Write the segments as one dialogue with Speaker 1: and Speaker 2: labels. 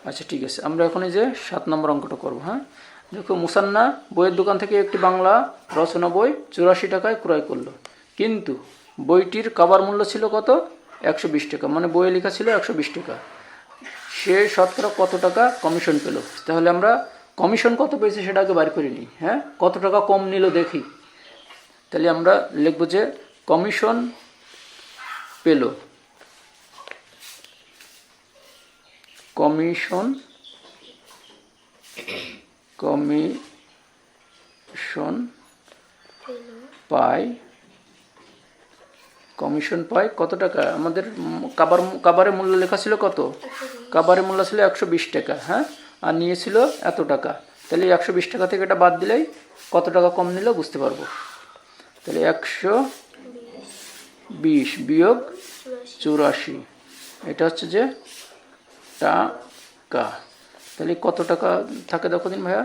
Speaker 1: আচ্ছা ঠিক আছে, আমরা এখন এই যে 7 নম্বর অঙ্কটা করব। হ্যাঁ, দেখো, মুসান্না বইয়ের দোকান থেকে একটি বাংলা রচনা বই 84 টাকায় ক্রয় করলো, কিন্তু বইটির কভার মূল্য ছিল কত? 120 টাকা, মানে বইয়ে লেখা ছিল 120 টাকা। সে শতকরা কত টাকা কমিশন পেল? তাহলে আমরা কমিশন কত পেয়েছি সেটা আগে বার করে নিই। হ্যাঁ, কত টাকা কম নিল দেখি। তাহলে আমরা লিখব যে কমিশন পেল, কমিশন পায় কত টাকা? আমাদের কাবারের মূল্য লেখা ছিল কত? কাবারের মূল্য ছিল 120 টাকা। হ্যাঁ, আর নিয়েছিল এত টাকা। তাহলে 120 টাকা থেকে এটা বাদ দিলেই কত টাকা কম নিল বুঝতে পারবো। তাহলে 120 বিয়োগ 84, এটা হচ্ছে যে টাকা। তাহলে কত টাকা থাকে দেখো দিন ভাইয়া।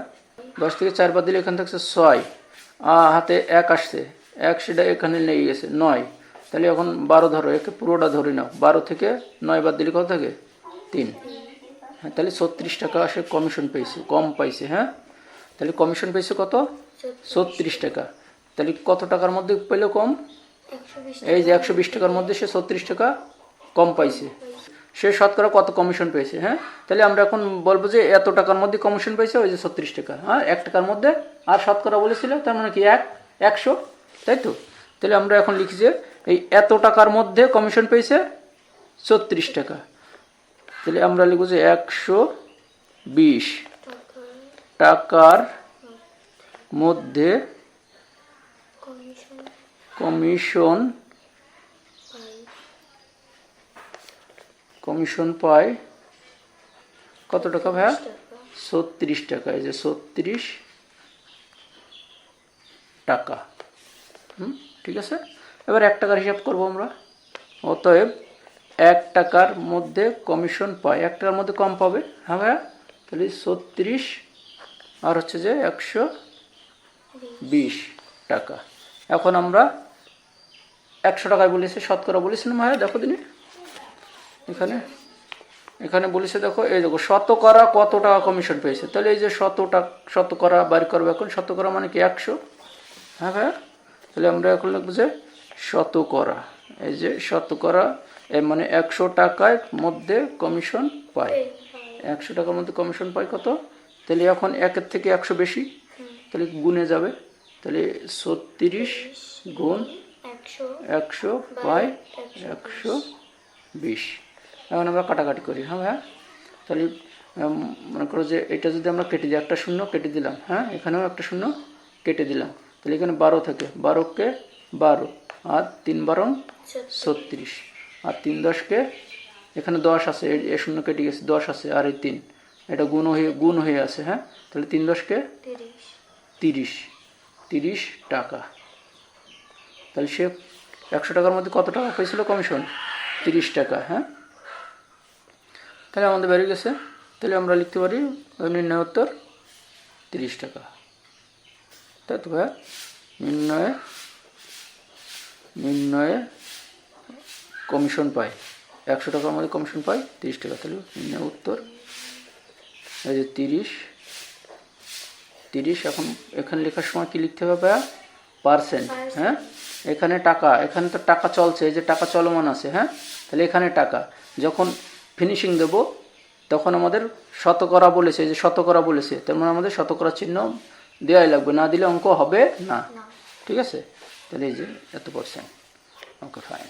Speaker 1: 10 থেকে 4 বাদ দিলে এখানে থাকছে 6, হাতে 1 আসছে, 1 সেটা এখানে লেগে গেছে 9। তাহলে এখন 12 ধরো, একে পুরোটা ধরে নাও। 12 থেকে 9 বাদ দিলে কত থাকে? 3। হ্যাঁ, তাহলে 36 টাকা সে কমিশন পেয়েছে, কম পাইছে। হ্যাঁ, তাহলে কমিশন পেয়েছে কত? 36 টাকা। তাহলে কত টাকার মধ্যে পেলো কম? এই যে 120 টাকার মধ্যে সে 36 টাকা কম পাইছে। সে শতকরা কত কমিশন পেয়েছে? হ্যাঁ, তাহলে আমরা এখন বলবো যে এত টাকার মধ্যে কমিশন পেয়েছে, ওই যে 36 টাকা। হ্যাঁ, 1 টাকার মধ্যে, আর শতকরা বলেছিল, তার মানে কি 100, তাই তো? তাহলে আমরা এখন লিখি যে এই এত টাকার মধ্যে কমিশন পেয়েছে 36 টাকা। তাহলে আমরা লিখব যে 120 টাকার মধ্যে কমিশন পায় কত টাকা ভাইয়া? 36 টাকা। এই যে 36 টাকা। ঠিক আছে, এবার 1 টাকার হিসাব করব আমরা। অতএব 1 টাকার মধ্যে কমিশন পায়, 1 টাকার মধ্যে কম পাবে। হ্যাঁ ভাইয়া, তাহলে 36 আর হচ্ছে যে 120 টাকা। এখন আমরা 100 টাকায় বলেছে, শতকরা বলেছিলাম ভাইয়া। দেখো দিনে এখানে বলেছে, দেখো এই দেখো শতকরা কত টাকা কমিশন পেয়েছে। তাহলে এই যে শতকরা বাড়ি করবো এখন। শতকরা মানে কি 100। হ্যাঁ ভাইয়া, তাহলে আমরা এখন লিখবো যে শতকরা। এই যে শতকরা মানে 100 টাকার মধ্যে কমিশন পায়। 100 টাকার মধ্যে কমিশন পায় কত? তাহলে এখন 1-এর থেকে 100 বেশি, তাহলে গুণে যাবে। তাহলে 36 গুণ 100 পাই 120। এখন আমরা কাটাকাটি করি। হ্যাঁ ভাইয়া, তাহলে মনে করো যে এটা যদি আমরা কেটে দিই, একটা শূন্য কেটে দিলাম। হ্যাঁ, এখানেও একটা শূন্য কেটে দিলাম। তাহলে এখানে 12 থাকে, 12কে 12, আর 3 12 36, আর 3 10কে এখানে 10 আছে, এ শূন্য কেটে গেছে, 10 আছে, আর এই 3 এটা গুণ হয়ে আছে। হ্যাঁ, তাহলে 3 10কে 30 টাকা। তাহলে সে 100 টাকার মধ্যে কত টাকা পেয়েছিল কমিশন? 30 টাকা। হ্যাঁ, তাহলে আমাদের বেরিয়ে গেছে। তাহলে আমরা লিখতে পারি নির্ণয় উত্তর 30 টাকা, তাই তো ভাইয়া? নির্ণয়ে কমিশন পায় 100 টাকার মধ্যে কমিশন পায় 30 টাকা। তাহলে নির্ণয় উত্তর এই যে 30। এখন এখানে লেখার সময় কি লিখতে হবে ভাইয়া? পার্সেন্ট। হ্যাঁ, এখানে টাকা, এখানে তো টাকা চলছে, এই যে টাকা চলমান আছে। হ্যাঁ, তাহলে এখানে টাকা, যখন ফিনিশিং দেব তখন আমাদের শতকরা বলেছে, এই যে শতকরা বলেছে, তার মানে আমাদের শতকরা চিহ্ন দেওয়াই লাগবে, না দিলে অঙ্ক হবে না। ঠিক আছে, তাহলে এই যে এত %। ওকে, ফাইন।